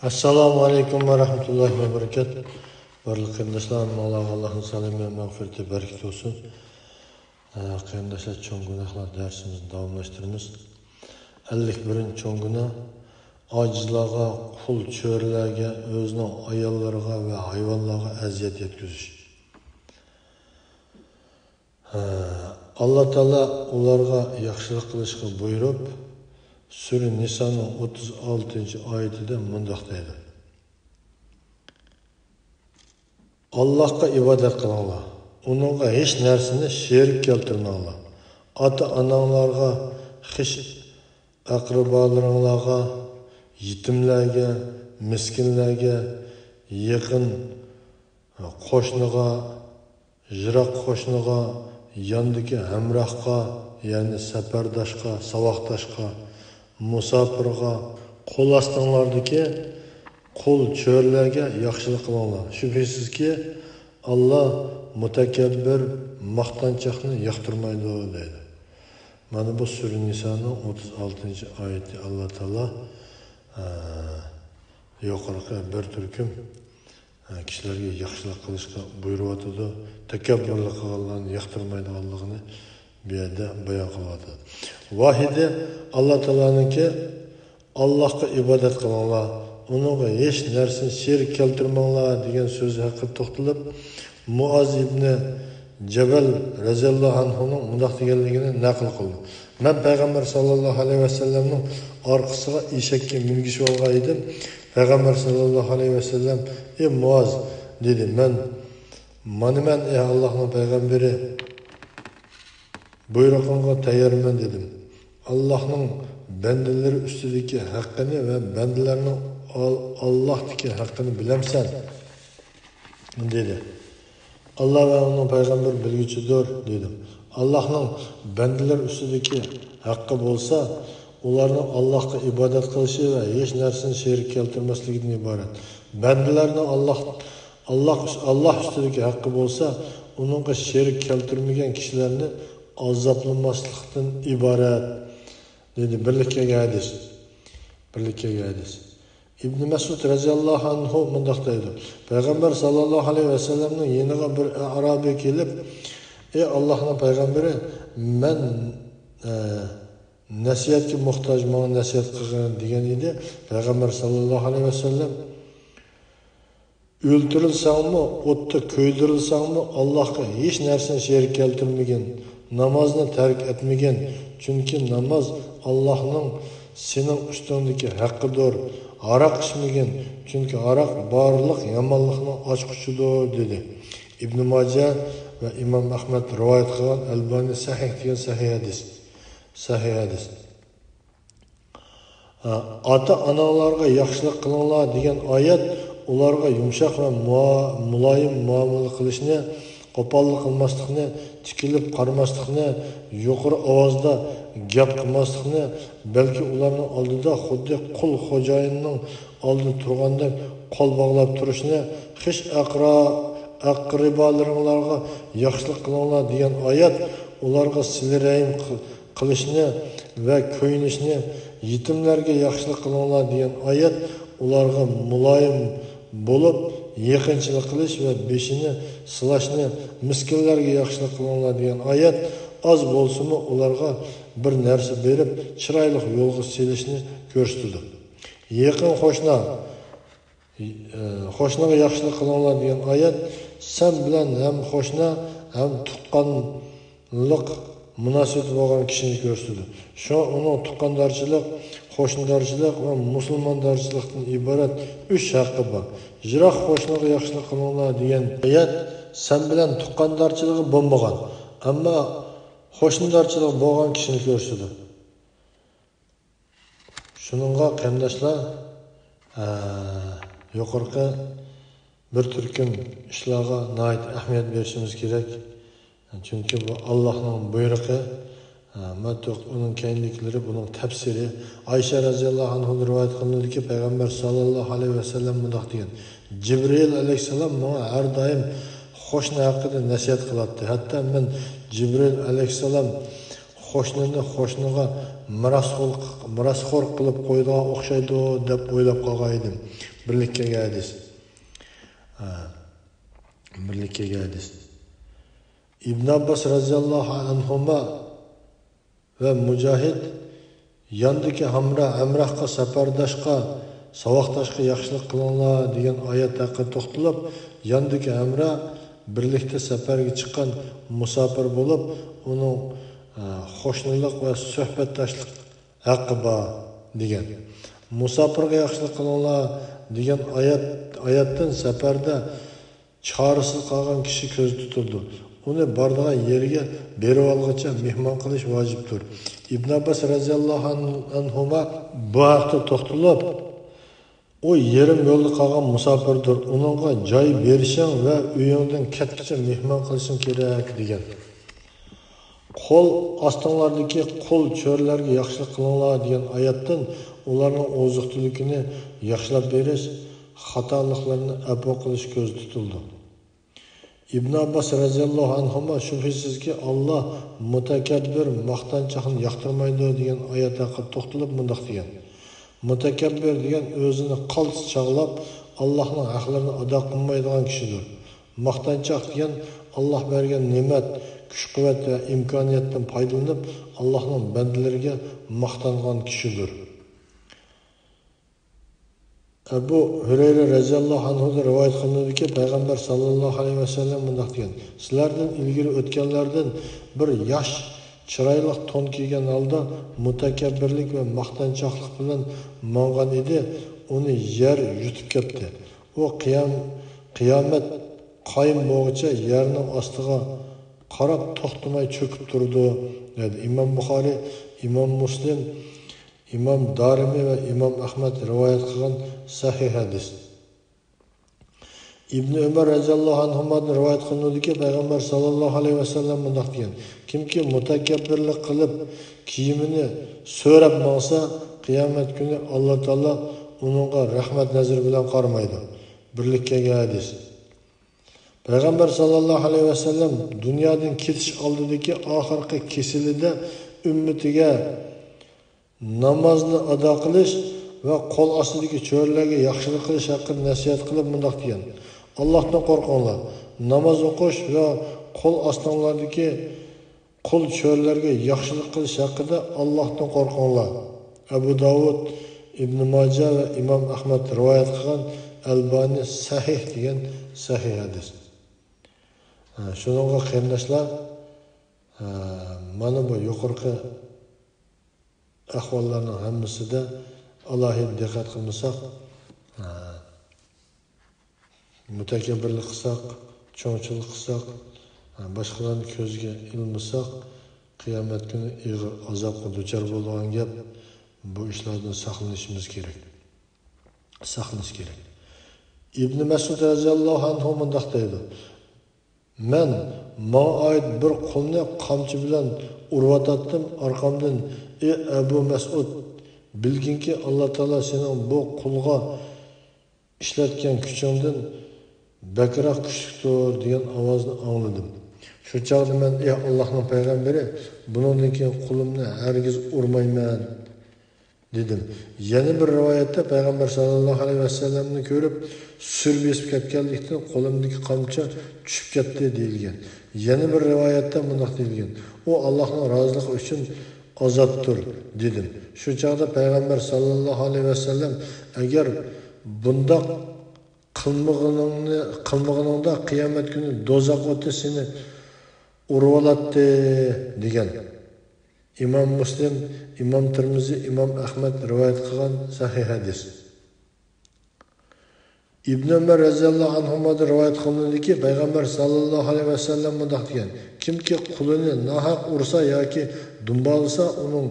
Assalomu alaykum va rahmatullohi va barakatuh. Barlik qarindoshlar, Allohning salomati va mag'firati baraka olsun. Qarindoshlar, cho'ng gunohlar darsimizni davomlashtiramiz. 51 cho'ng gunoh ojizlarga, qul cho'rlarga, o'zining ayollariga va hayvonlarga aziyat yetkazish. Alloh taolo ularga yaxshilik qilishga buyurib, Sura Niso'ning 36-oyatida mundoq deydi. Allohga ibodat qilinglar. Uningga hech narsani sherik keltirmanglar. Ota-onalarga, xish aqrabolaringlarga, yetimlarga, miskinlarga, yaqin qo'shniga, yiroq qo'shniga, yondagi hamrohga, ya'ni safardoshga, savoqdoshga, musofirga, qo'l ostinglardagi qul cho'rlarga yaxshilik qilinglar. Shubhisizki, Alloh mutakabbir, maqtanchoqni yoqtirmaydi deydi. Mana bu Sura Niso'ning 36-oyati Alloh taolo yuqorqi bir turkum kishilarga yaxshilik qilishga buyuryapti. Takabburlik qilganlarni yoqtirmaydiganligini bu yerda bayon qilyapti. Vahidi Alloh taoloniki Allohga ibodat qilinglar, uningga hech narsani sherik keltirmanglar degan so'zi haqida to'xtalib, Muoz ibn Jabal raziyallohu anhuning bundoq deganligini naql qildi. Men payg'ambar sallallohu alayhi vasallamning orqasiga eshakka mingishib olgan edim. Payg'ambar sallallohu alayhi vasallam: "Ey Muoz," dedi. "Men ey Allohning payg'ambari, buyrug'ingga tayyorman," dedim. Allohning bandalari ustidagi haqqini va bandalarning Allohdagi haqqini bilamsan, dedi. Alloh va uning payg'ambari bilguchidir, dedim. Allohning bandalar ustidagi haqqi bo'lsa, ularning Allohga ibodat qilishi va hech narsani sherik keltirmasligidan iborat. Bandalarning Alloh ustidagi haqqi bo'lsa, uningga sherik keltirmagan kishilarni azoblamaslikdan iborat, dedi. Birlikkaga hadis. İbn Mas'ud raziyallohu anhu mundoq deydi. Payg'ambar sallallohu alayhi vasallamning yeniga bir arabiy kelib, "Ey Allohning payg'ambari, men nasihatga muhtoj, menga nasihat qilgin," degan edi. Payg'ambar sallallohu alayhi vasallam: "O'ltirilsangmi, o'tda ko'ydirilsangmi, Allohga hech narsani sherik keltirmagan, namozni tark etmagan, chunki namoz Allohning sening ustingdagi haqqidir. Aroq ichmagan, chunki aroq barliq yomonlikning ochqichidir," dedi. Ibn Majah va Imom Ahmad rivoyat qilgan Albani sahih degan sahih hadis. Ota-onalarga yaxshilik qilinglar degan oyat ularga yumshoq va muloyim muomala qilishni, qo'pollik qilmaslikni, tikilib qaramaslikni, yuqori ovozda gap qilmaslikni, balki ularning oldida xuddi qul xo'jayinning oldida turgandek qo'l bog'lab turishni, xish aqrabolaringlarga yaxshilik qilinglar degan oyat ularga silrayim qilishni va ko'yinishni, yetimlarga yaxshilik qilinglar degan oyat ularga muloyim bo'lib yaqinchilik qilish va beshini silashni, miskinlarga yaxshilik qilinglar degan oyat oz bo'lsa-mu ularga bir narsa berib chiroyli yo'lga selishni ko'rsatdi. Yaqin qo'shniga yaxshilik qilinglar degan oyat sen bilan ham qo'shna ham tuqqanlik munosabati bo'lgan kishini ko'rsatdi. Shu uning tuqqandorchilik, qo'shnidorchilik va musulmondorchilikdan iborat 3 haqqi bor. Yiroq qo'shniga yaxshilik qilinglar degan oyat sen bilan tuqqandorchiligi bo'lmagan, ammo qo'shnidorchilik bo'lgan kishini ko'rsatdi. Shuningga qarindoshlar, yuqorqi bir turkum ishlarga nihoyat ahamiyat berishimiz kerak. Chunki bu Allohning buyrug'i, uning keyinliklari, buning tafsiri. Aysha raziyallohu anhu rivoyat qilinadiki, payg'ambar sallallohu alayhi vasallam bundoq degan: Jibril alayhisalom menga har doim qo'shni haqida nasihat qiladi. Hatto men Jibril alayhisalom qo'shniga mirosxo'r qilib qo'ydigan o'xshaydi deb o'ylab qolgan edim. Birlikkaga hadis. İbn Abbas radhiyallohu anhuma ve Mujahid yandaki Amrahqa safardashqa savoqdashqa yaxshilik qilinglar degan oyat haqida to'xtalib, yandaki Amra birlikda safarga chiqqan musafir bo'lib, uning xo'shnilik va suhbatdoshlik haqqi bor degan. Musafirga yaxshilik qilinglar degan oyatdan safarda chorasiz qolgan kishi ko'z tutildi. Uni bordigan yeriga berib olguncha mehmon qilish vojibdir. Ibn Abbas radhiyallohu anhuma bu haqda to'xtalib, o yerim yo'lda qolgan musafirdir. Uningga joy berishing va uyingdan ketguncha mehmon qilishing kerak degan. Qo'l ostinglardagi qo'l cho'rlarga yaxshilik qilinglar degan oyatdan ularning oziq-tulikini yaxshilab berish, xatoliklarni afv qilish ko'z tutildi. İbn Abbas radhiyallohu anhuma shubhisizki Allah mutakabbir maqtanchoqni yoqtirmaydi degan oyat haqida to'xtalib mundaq degan. Mutakabbir degan o'zini qaltis chaqlab Allohning haqlarini ado qilmaydigan kishidir. Maqtanchoq degan Allah bergan ne'mat, kuch-quvvat va imkoniyatdan foydalanib Allohning bandalariga maqtangan kishidir. Ebu Hureyre radhiyallohu anhudan rivoyat qilinadiki, Payg'ambar sallallohu alayhi vasallam bunday degan: "Sizlardan ilgari o'tganlardan bir yosh chiroyli to'n kiygan holda mutakabbirlik va maqtanchoqlik bilan mong'an edi, uni yer yutib ketdi. U qiyomat qoyim bo'lguncha yerning ostiga qarab to'xtamay cho'kib turdi." dedi. Imom Buxoriy, Imom Muslim, İmam Darimi ve İmam Ahmet rivayet kılan sahih hadis. İbn Ömer radhiyallohu anhudan rivayet kılındı ki Peygamber sallallahu aleyhi ve sellem bunday degan: "Kimki mutakabbirlik qilib kiyimini so'rab olsa, qiyomat kuni Alloh taolo uningga rahmat nazari bilan qaramaydi." Birlikkaga hadis. Peygamber sallallahu aleyhi ve sellem dunyodan ketish oldidagi oxirgi kesilida ummatiga namozni ado qilish va qo'l ostidagi cho'rlarga yaxshilik qilish haqida nasihat qilib bunday degan: Allohdan qo'rqinglar, namoz o'qish va qo'l ostinglardagi qo'l cho'rlarga yaxshilik qilish haqida Allohdan qo'rqinglar. Abu Davud, Ibn Majah va Imom Ahmad rivoyat qilgan, Albani sahih degan sahih hadis. Shuningga qarindoshlar, mana bu yuqorqi ahvollarning hammasida alohida diqqat qilmasak, mutakabbirlik qilsak, cho'ngchilik qilsak, boshqalarning ko'ziga ilmasak, qiyomat kuni ig'ir azobga duchor bo'lgan gap. Bu ishlardan saqlanishimiz kerak. Ibn Mas'ud radhiyallohu anhu bunday deydi: "Men ma'oid bir qo'lni qamchi bilan urvatatdim orqamdan. Ey Abu Mas'ud, bilginki Alloh taolo sening bu qulga ishlatgan kuchingdan bakroq kuchlidir" degan ovozni angladim. Shu chog'da men ey Allohning payg'ambari, bundan keyin qulimni hargiz urmayman dedim. Yana bir rivoyatda Payg'ambar sallallohu alayhi vasallamni ko'rib surbesib ketganlikdan qo'limdagi qamchi tushib ketdi deyilgan. Yana bir rivoyatda bunday deyilgan: "U Allohning roziligi uchun ozoddir" dedim. Shu chog'da Payg'ambar sallallohu alayhi vasallam agar bundoq qilmaganingda qiyomat kuni do'zax o'ti seni urvolatdi degan. İmam Muslim, İmam Tirmizi, İmam Ahmed rivayet qilgan sahih hadis. İbn Ömer radhiyallohu anhudan rivayet qilindiki, Payg'ambar sallallohu alayhi vasallam bunday degan: "Kimki qulini nahaq ursa yoki dumbalasa, uning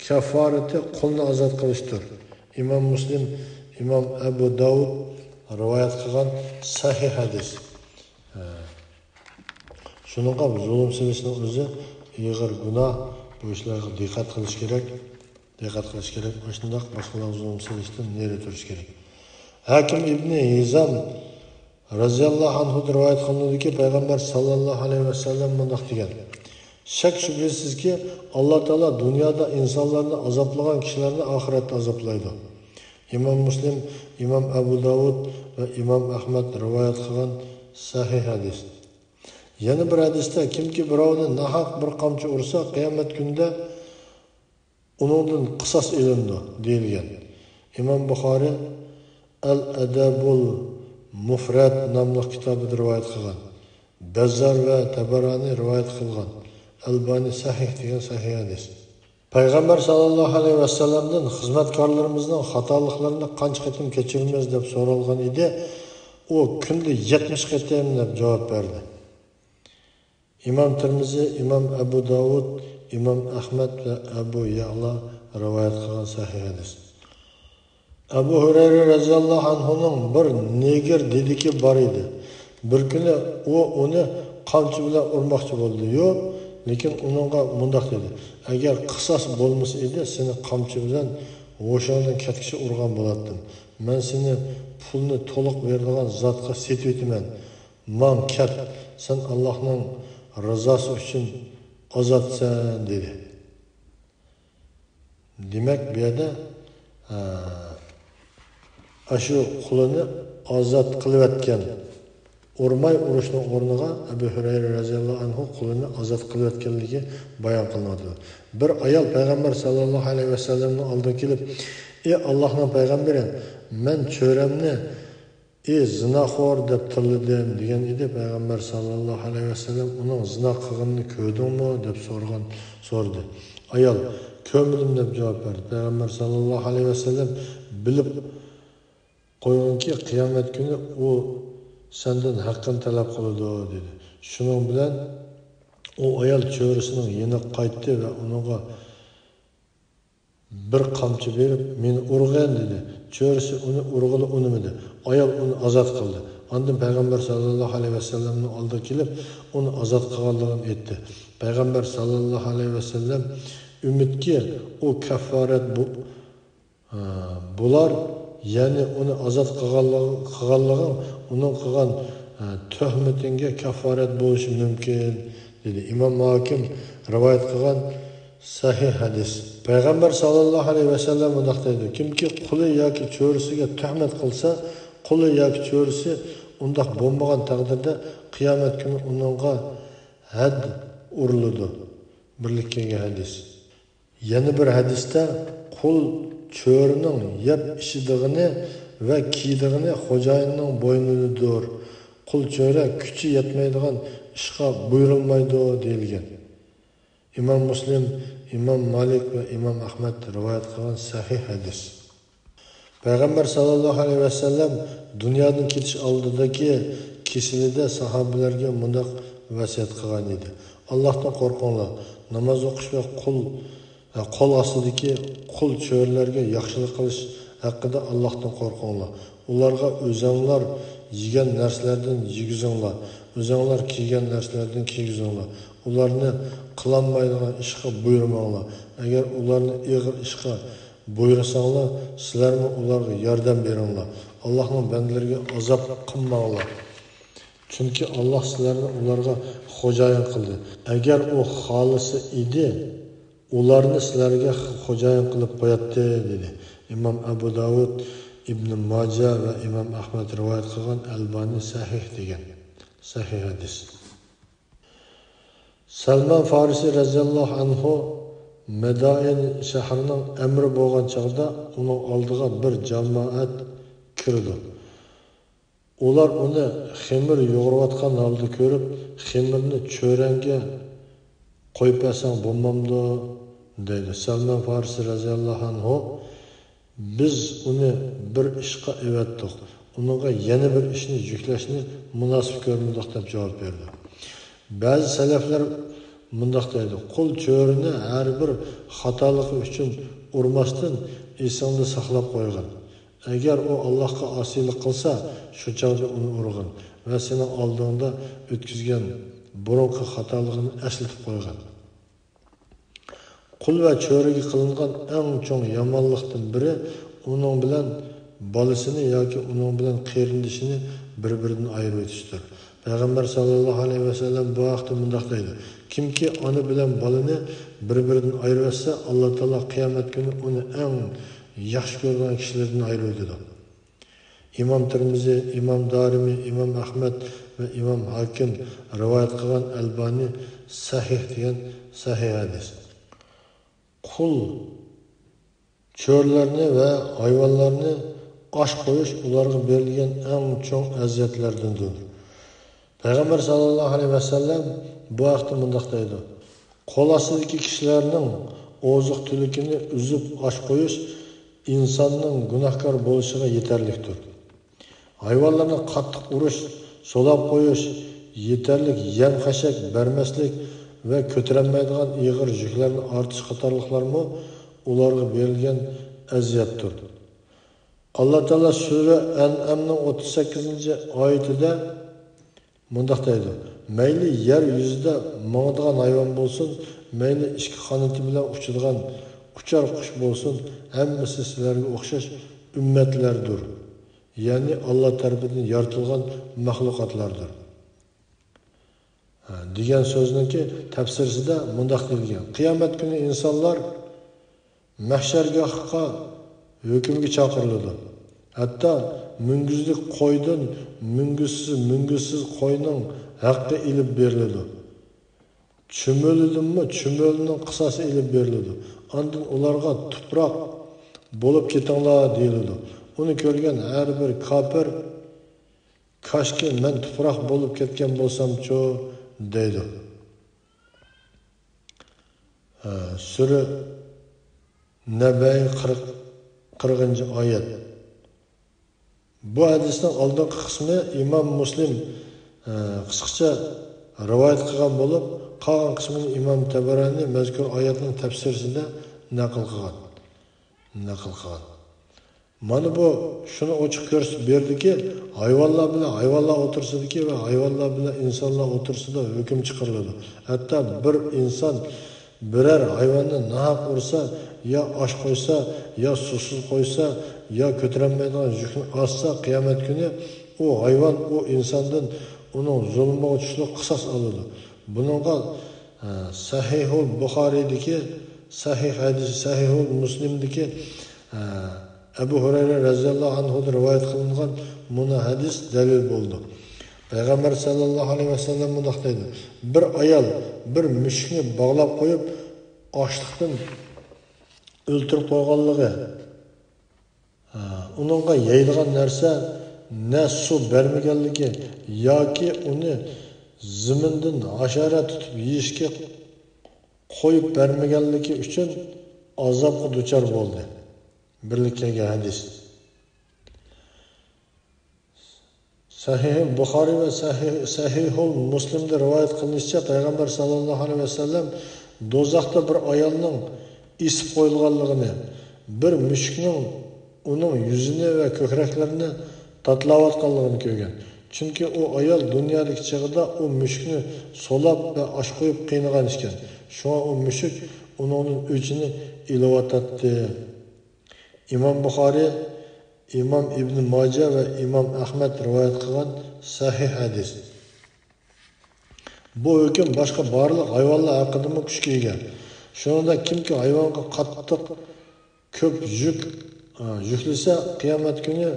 kafarati qulni ozod qilishdir." İmam Muslim, İmam Abu Davud rivayet qilgan sahih hadis. Shuningga zulm silishning o'zi ig'ir gunoh. Bu ishlarga diqqat qilish kerak. Shundoq boshqalar zulm silishdan nari turish kerak. Hakim ibn Hizam radhiyallohu anhu rivoyat qilindiki, Payg'ambar sallallohu alayhi vasallam bunday degan: Şek şüphesiz ki Allah Teala dünyada insanlarını azaplagan kişilerini ahirette azaplaydı. İmam Müslim, İmam Ebu Davud ve İmam Ahmet rivayet kılgan sahih hadis. Yeni bir hadiste kimki birovni nahaq bir qamchi ursa qiyomat kunida uningdan qisos ilindi deyilgan. İmam Buxoriy Al-Adabul Mufrad nomli kitobida rivoyat qilgan. Bazzar va Tabarani rivoyat qilgan. Albani sahih degan sahih hadis. Payg'ambar sallallohu alayhi vasallamdan xizmatkorlarimizning xatoliklarini qancha qatim kechiramiz deb so'ralgan edi. U kunda 70 qatim deb javob berdi. İmam Tirmizi, İmam Ebu Davud, İmam Ahmet ve Ebu Ya'la rivayet kılan sahih hadis. Ebu Hureyre radıyallahu anh'ın bir negir dediki var idi. Bir günü o onu qamchi bilan urmoqchi bo'ldi. Yo'q, lekin uningga mundaq dedi. Agar qisas bo'lmasa edi, seni qamchi bilan o'shandan ketkicha urgan bo'lardim. Men seni pulni to'liq beradigan zotga setib etaman. Man ket, sen Allohning rızası için azatsan dedi. Demek bir yerde aşı kulunu azat kılıvetken urmay uruşun ornuğa Ebu Hureyre radıyallahu anhu kulunu azat kılıvetkenliği bayan kılmadı. Bir ayal Peygamber sallallahu aleyhi ve sellem'in aldı gelip Allah'ın peygamberi men çöremni zinaxor deb tildim degan edi. Payg'ambar sallallohu alayhi vasallam uning zina qilganini ko'rdingmi deb so'radi. Ayol ko'rmadim deb javob berdi. Payg'ambar sallallohu alayhi vasallam bilib qo'yganki qiyomat kuni u sendan haqqini talab qiladi dedi. Shuning bilan u ayol cho'risining yana qaytdi va uningga bir qamchi berib meni urgan dedi. Cho'risi uni urg'ili unimidi. Ayol uni azat qildi. Ondan Payg'ambar sallallohu alayhi vasallamning oldiga kelib uni azat qilganligini aytdi. Payg'ambar sallallohu alayhi vasallam umidki u kaffarat bular, ya'ni uni azat qilganligi uning qilgan tuhmatinga kaffarat bo'lishi mumkin dedi. Imom Hakim rivoyat qilgan sahih hadis. Payg'ambar sallallohu alayhi vasallam bunday dedi. Kimki quli yoki cho'risiga tuhmat qilsa, quli yoki cho'risi undaq bo'lmagan taqdirda qiyomat kuni uningga had uriladi. Birlikdagi hadis. Yana bir hadisda qul cho'rining yeb ichidig'ini va kiydig'ini xo'jayinning bo'ynidadir. Qul cho'ra kuchi yetmaydigan ishga buyurilmaydi deyilgan. İmam Müslim, İmam Malik ve İmam Ahmet rivayet kılan sahih hadis. Peygamber sallallahu aleyhi ve sellem dünyanın ketiş aldıdaki kişilide sahabelerge mundaq vasiyat kılgan idi. Allah'tan korkunlar, namaz okuş ve kol astidagi qul cho'rlarga yaxshilik qilish haqida Allohdan qo'rqinglar. Ularga o'zinglar yegan narsalardan yegizinglar, o'zinglar kiygan narsalardan kiygizinglar. Ularni qilolmaydigan ishga buyurmanglar. Agar ularni ig'ir ishga buyursanglar, sizlarmi ularga yordam beringlar. Allohning bandalariga azob qilmanglar. Chunki Alloh sizlarni ularga xo'jayin qildi. Agar u xolisi edi, ularni sizlarga xo'jayin qilib qo'yatdi dedi. İmam Ebu Davud, İbn Majah ve İmam Ahmet rivayet qilgan Albani sahih degan. Sahih hadis. Salman Farisi radhiyallohu anhu Madain shahrining amiri bo'lgan chaqda uning oldiga bir jamoat kirdi. Ular uni ximir yo'g'irayotgan holda ko'rib, ximirni cho'ranga qo'yib bersang bo'lmamdi dedi. Salman Farisi radhiyallohu anhu biz uni bir ishga evatdik. Uningga yana bir ishni yuklashni munosib ko'rmadik deb javob berdi. Bazı salaflar mundaq deydi. Qul cho'rini har bir xatoligi uchun urmasdan esingda saqlab qo'ygan. Agar u Allohga osiylik qilsa, shu chog'da uni urg'in va sening oldingda o'tkazgan burunqi xatoligini eslatib qo'ygan. Qul va cho'riga qilingan eng cho'ng yomonlikdan biri uning bilan bolasini yoki uning bilan qarindishini bir-biridan ayirib o'tishdir. Peygamber sallallahu aleyhi ve sellem bu haqda mundaq deydi. Kimki ona bilan balini bir-biridan ayırırsa Allah Teala kıyamet günü onu en yaxshi ko'rgan kishilardan ayiradi. İmam Tirmizi, İmam Darimi, İmam Ahmed ve İmam Hakim rivayet kılan Albani sahih degan sahih hadis. Kul çörlerini ve hayvanlarını aş koyuş ularga berilgan en çok aziyetlerdendir. Peygamber sallallahu aleyhi ve sellem bu haqda mundaq deydi. Qo'l ostidagi kishilarning oziq tulikini uzib aş koyuş insanның gunohkor bo'lishiga yetarlikdir. Hayvanlarni qattiq urish, solab qo'yish, yetarlik yem-xashak bermaslik ve ko'tarilmaydigan ig'ir yuklarni ortish qatorliqlarmi ularga berilgan aziyatdir. Allah Teala Sure An'amning 38-oyatida mundaq deydi. Mayli yer yuzida mang'adigan hayvon bo'lsin, mayli ikki qanoti bilan uchadigan uchar qush bo'lsin, hammasi sizlarga o'xshash ummatlardir. Ya'ni Allah tarafidan yaratilgan mahluqotlardir. Degan so'zniki tafsirsida mundaq deyilgan. Qiyomat kuni insonlar mahshargohga hukmga chaqiriladi. Hatto munguzlik qo'ydan munguzsiz qo'yning haqqi ilib beriladi. Chumölidimi chumölning qisasi ilib beriladi. Ondan ularga tuproq bo'lib ketinglar deyiladi. Uni ko'rgan har bir kofir kashki men tuproq bo'lib ketgan bo'lsam-chu deydi. Sura Nabay 40-oyat. Bu hadisning oldingi qismi İmam Muslim qisqacha rivoyat qilgan bo'lib, qolgan qismini İmam Tabarani mazkur oyatning tafsirisida naql qilgan. Mana bu şunu ochiq ko'rsatib berdiki, hayvonlar bilan hayvonlar o'tirsidiki va hayvonlar bilan insonlar o'tirsida hukm chiqariladi. Hatto bir inson birer hayvonni nahaq ursa, ya osh qo'ysa, ya suvsiz qo'ysa, ya ko'tarilmaydigan yukni assa, qiyomat kuni o hayvon o insondan uning zulmiga tushlik qisos oladi. Buningga Sahihul Buxoriydagi sahih hadis, Sahihul Muslimdagi Ebu Hureyre radhiyallohu anhu'dan rivayet kılınan buna hadis delil buldu. Peygamber sallallahu aleyhi ve sellem bunu dedi. Bir ayal bir müşkini bağlap koyup açlıktan öldürüp koyganlığı onunla yayılgan nerse ne su vermegenligi ya ki onu ziminden aşağı tutup yiyişke koyup vermegenligi için azapı duçar oldu. Birlikteki hadis. Sahih Buxori ve Sahihul Muslim'de rivayet kılınışça Peygamber sallallahu aleyhi ve sellem dozaqda bir ayalning isib qo'yilganligini, bir mushukning uning yuzini ve ko'kraklarini tatlayotganligini ko'rgan. Chunki o ayal dunyodagi chig'ida o mushukni solab va osh qo'yib qiynagan ekan. Shunga o mushuk uning o'chini ilayotdi. İmam Buxori, İmam İbn Majah ve İmam Ahmed rivayet kılan sahih hadis. Bu hüküm başka barlık hayvanlar hakkında mı kuş giygen? Şununda kim ki hayvanga qattiq köp yüklese kıyamet günü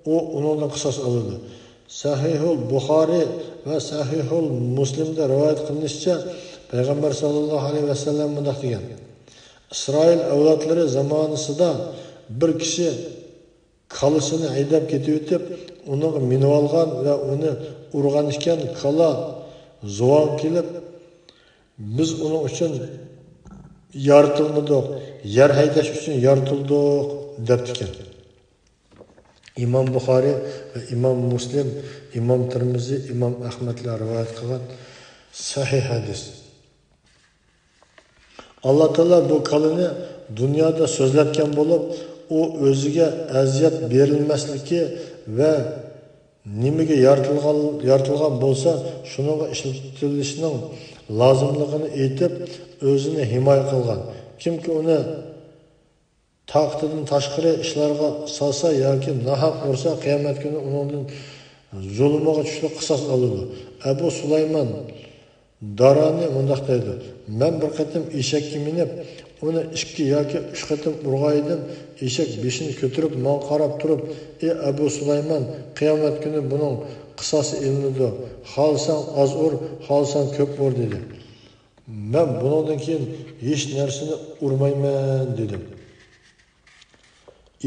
o onunla kısas alırdı. Sahihul Buxori ve Sahihul Muslim'de rivayet kılınışça Peygamber sallallahu aleyhi ve sellem mundaq degan. İsrail avlodlari zamonasida bir kishi kalasini haydab ketib o'tib, uni minib olgan va uni urgan ekan, kala zo'an kelib, biz uning uchun yaratilmadik, yer haydash uchun yaratildik debdi ekan. İmam Buxori ve İmam Muslim, İmam Tirmizi, İmam Ahmedlar rivayet qilgan sahih hadis. Allah Teala bu kalını dünyada sözlerken bulup o özüge eziyet verilmesliki ve nimige yaratılgan bolsa şunun işletilişinin lazımlığını eğitip özünü himay kılgan. Kim ki onu taqtidan taşqırı işlerge salsa ya ki nahaq olsa kıyamet günü onun zulmiga tushli qisos oladi. Abu Sulaymon Darani mundaq deydi. Men bir qatim eshakka minib, uni 2 yoki 3 qatim urgan edim. Eshak beshini ko'tarib, men qarab turib, "Ey Abu Sulaymon, qiyomat kuni buning qisosi ilinadi. Xolsan oz ur, xolsan ko'p ur" dedi. Men bundan keyin hech narsani urmayman dedim.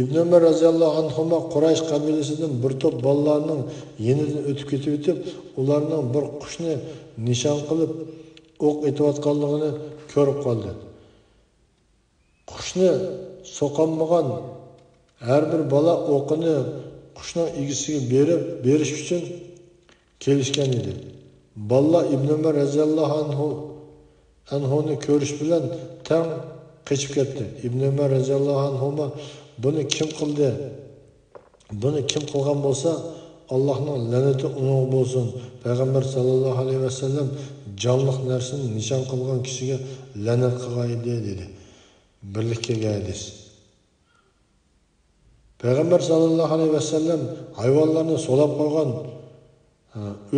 İbn Ömer radhiyallohu anhuma Quraysh qabilasidan bir to'p bolalarning yenidan o'tib ketib, ularning bir qushni nishon qilib o'q etayotganligini ko'rib qoldi. Qushni so'qolmagan har bir bola o'qini qushning egisiga berish uchun kelishgan edi. Balla İbn Ömer radhiyallohu anhuni ko'rish bilan tang qochib ketdi. İbn Ömer radhiyallohu anhuma "Buni kim qildi? Buni kim qilgan bo'lsa, Allohning la'nati uning bo'lsin. Payg'ambar sallallohu alayhi vasallam jonliq narsani nishon qilgan kishiga la'nat qilgaydi" dedi. Birlikka hadis. Payg'ambar sallallohu alayhi vasallam hayvonlarni so'lab qo'ygan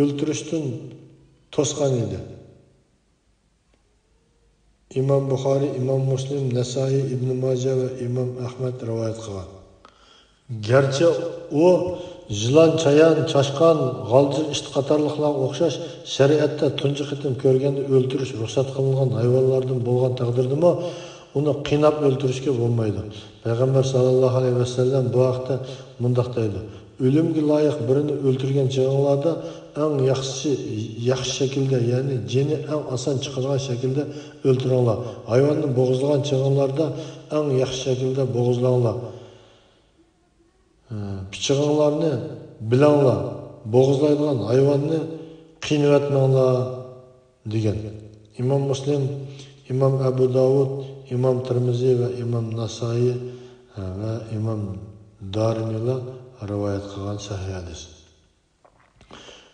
o'ltirishdan to'sgan edi. İmam Buxoriy, İmam Muslim, Nasai, İbn Majah ve İmam Ahmed rivoyat qilgan. Gerçi o yılan, chayon, chashqon, g'oljir ishti qatorliqlarga o'xshash shariatda tunji qitim ko'rganda o'ltirish ruxsat qilingan hayvonlardan bo'lgan taqdirdami, uni qiynab o'ltirishga bo'lmaydi. Payg'ambar sallallohu alayhi vasallam bu haqda mundaq deydi: "O'limga loyiq birini o'ltirgan chog'larda eng yaxshi shaklda, ya'ni jini eng oson chiqadigan shaklda o'ltiringlar. Hayvonni bo'g'izlagan chog'larda eng yaxshi shaklda bo'g'izlanglar. Pichig'inglarni bilanglar. Bo'g'izlaydigan hayvonni qiynayotmanglar" degan. İmam Muslim, İmam Abu Davud, İmam Tirmizi ve İmam Nasai ve İmam Darimi'ler rivoyat qilgan sahih hadis.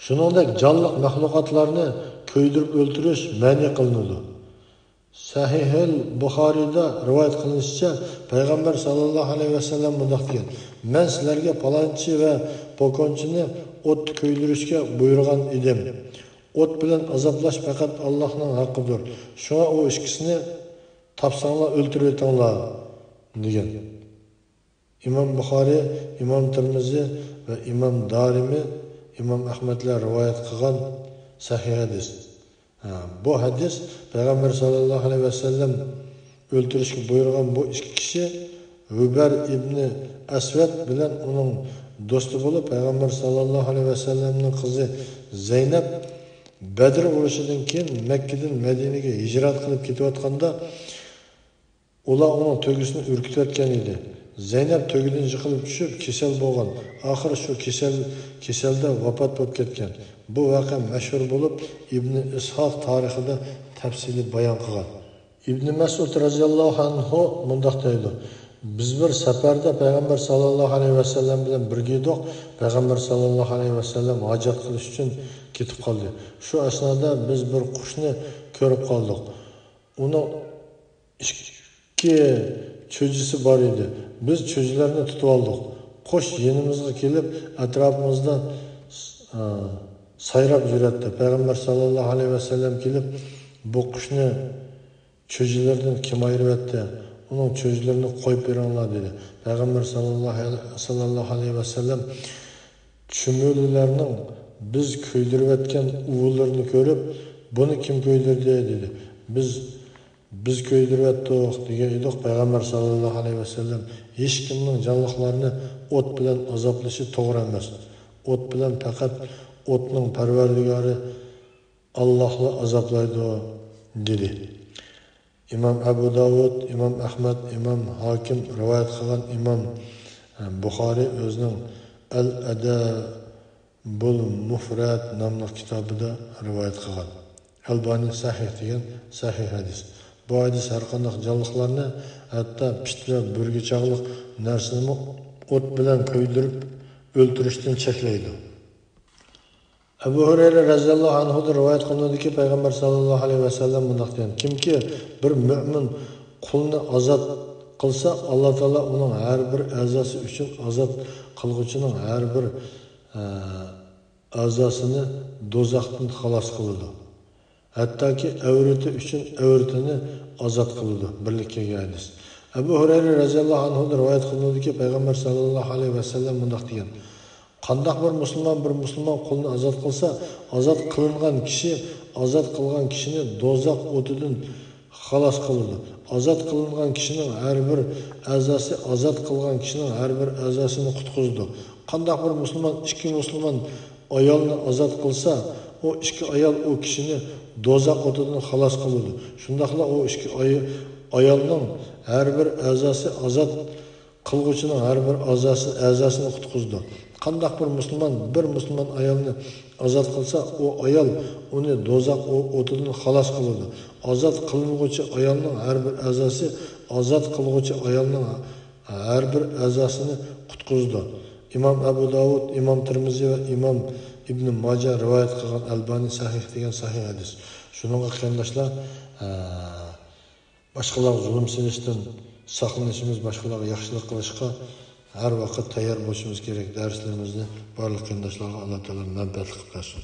Shuningdek, jonliq mahluqotlarni ko'ydirib o'ltirish ma'ni qilinadi. Sahih-ul Buxoriyda rivoyat qilinishicha, Payg'ambar sallallohu alayhi vasallam bunday degan: "Men sizlarga palonchi va pokonchini o't ko'ydirishga buyurgan edim. O't bilan azoblash faqat Allohning haqqidir. Shuna o ikkisini topsanglar o'ltirib etinglar" degan. İmam Buxoriy, İmam Tirmizi ve İmam Darimi, İmam Ahmedler rivoyat qilgan sahih hadis. Bu hadis Peygamber sallallohu aleyhi ve sellem o'ltirishga buyurgan bu ikki kishi Hubar ibn Asvad bilan uning do'sti bo'lib, Peygamber sallallohu aleyhi ve sellemning qizi Zeynep Badr urushidan keyin Makkadan Madinaga hijrat qilib ketayotganda ular uning to'gisini urkitayotgan edi. Zeynep tögüden yıkılıp düşüp kesel bo'lgan. Ahir şu keselde vafot bo'lib ketgan. Bu voqea mashhur bo'lib, İbn İshaq tarixida tafsili bayon qilgan. İbn Mas'ud radhiyallohu anhu mundaq deydi: "Biz bir safarda Payg'ambar sallallohu alayhi vasallam bilan birga edik. Payg'ambar sallallohu alayhi vasallam hojat qilish uchun ketib qoldi. Shu asnoda biz bir qushni ko'rib qoldik. Uni ikki cho'jisi bor edi. Biz cho'jilarni tutib oldik. Qush yenimizga kelib, atrofimizda sayrab yuradi. Payg'ambar sallallohu alayhi vasallam kelib, bu qushni cho'jilardan kim ayiribdi? Uning cho'jilarini qo'yib beringlar dedi. Payg'ambar sallallohu alayhi vasallam chumolilarning biz ko'ydirayotgan uvullarini ko'rib, buni kim ko'ydirdi dedi. Biz ko'ydirayotdik degan edik. Payg'ambar sallallohu alayhi vasallam hech kimning jonliqlarini o't bilan azoblishi to'g'ri emas. O't bilan faqat o'tning parvardigori Allohni azoblaydi dedi. İmam Abu Davud, İmam Ahmed, İmam Hakim rivoyat qilgan İmam Buxoriy o'zining Al-Adabul Mufrad nomli kitobida rivoyat qilgan. Albani sahih degan sahih hadis. Bu hadis har qanday jonliqlarni, hatto pit va burgichoqliq narsani o't bilan ko'ydirib o'ltirishdan cheklaydi. Abu Hurayra radhiyallohu anhu rivoyat qilinadiki, Payg'ambar sallallohu alayhi vasallam bunday degan: "Kimki bir mu'min qulni azod qilsa, Alloh taolo uning har bir a'zosi uchun azod qilguvchining har bir a'zosini do'zaxdan xalos qiladi. Hattoki avrati uchun avratini ozod qiladi. Birlik kelgan hadis. Abu Hurayra radhiyallohu anhu rivoyat qilinadiki, payg'ambar sallallohu alayhi vasallam bunday degan: qandoq bir musulmon qo'lni ozod qilsa, ozod qilgan kishini do'zax o'tidan xalos qiladi. Ozod qilingan kishining har bir a'zosi ozod qilgan kishining har bir a'zosini qutqizdi. Qandoq bir musulmon ikki musulmon ayolni ozod qilsa, o ikki ayol o kishini do'zax o'tidan xalos qiladi. Shundaqla o ikki ayolning har bir a'zosi ozod qilguvchining har bir a'zosini qutqizdi. Qandoq bir musulmon ayolni ozod qilsa, o ayol uni do'zax o'tidan xalos qiladi. Ozod qilinuvchi ayolning har bir a'zosi ozod qiluvchi ayolning har bir a'zosini qutqizdi. İmam Abu Davud, İmam Tirmizi ve İmam İbn Majah rivoyat qilgan Albani sahih degan sahih hadis. Shuningga qarindoshlar, boshqalarga zulm silishdan saqlanishimiz, boshqalarga yaxshilik qilishga har vaqt tayyor bo'lishimiz kerak. Darslarimizni barliq qarindoshlarga Alloh taolo manfaatli qilib bersin.